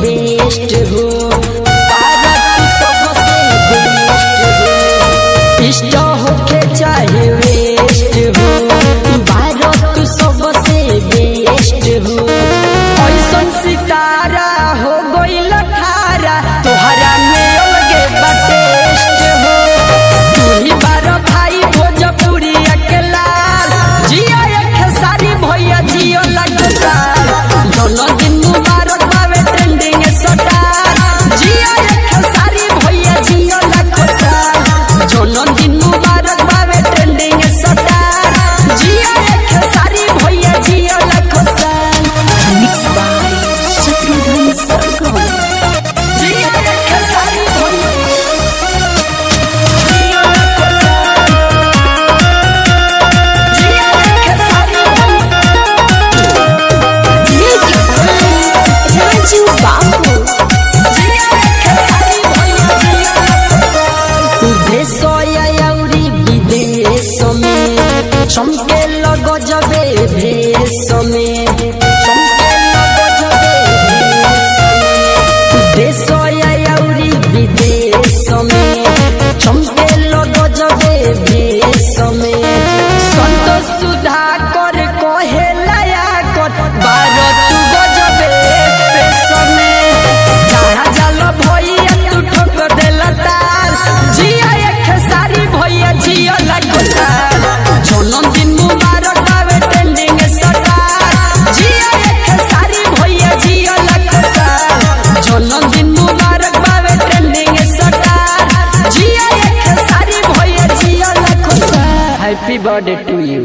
Best हो, भारत सबसे best हो, इष्ट होके चाहे वेस्ट हो, भारत सबसे बेस्ट हो। ऐसन सितारा हो गइल खारा, तोहरा में अलगे टेस्ट हो। तू ही बारो भाई भोजपुरी अकेला, जिया एक सारी भैया जियो लगो साल। जन्मदिन मुबारक बावे ट्रेंडिंग स्टार, जिया एक सारी भैया जियो लगो साल। जन्मदिन मुबारक बावे ट्रेंडिंग स्टार, जिया एक सारी भैया जियो लगो साल। मिक्स बाय शत्रुघ्न सरगम, जिया एक सारी भैया जियो लगो साल, जिया एक सारी राजू बाबू, देश अउरी विदेश में चमके लगो जबे भेष में, चमके लगो जबे भेष में। देश अउरी विदेश में चमके लगो जबे भेष में। संतोष सुधाकर कहे लया कर, भारत गजबे पेश में। जहाँ जालो भैया तू ठोक देला ताल, जिया एक सारी भैया जियो लगो साल। जन्मदिन मुबारक बावे ट्रेंडिंग स्टार, जिया एक सारी भैया जियो लगो साल। जन्मदिन मुबारक बावे ट्रेंडिंग स्टार, जिया एक सारी भैया जियो लगो साल। Happy birthday to you.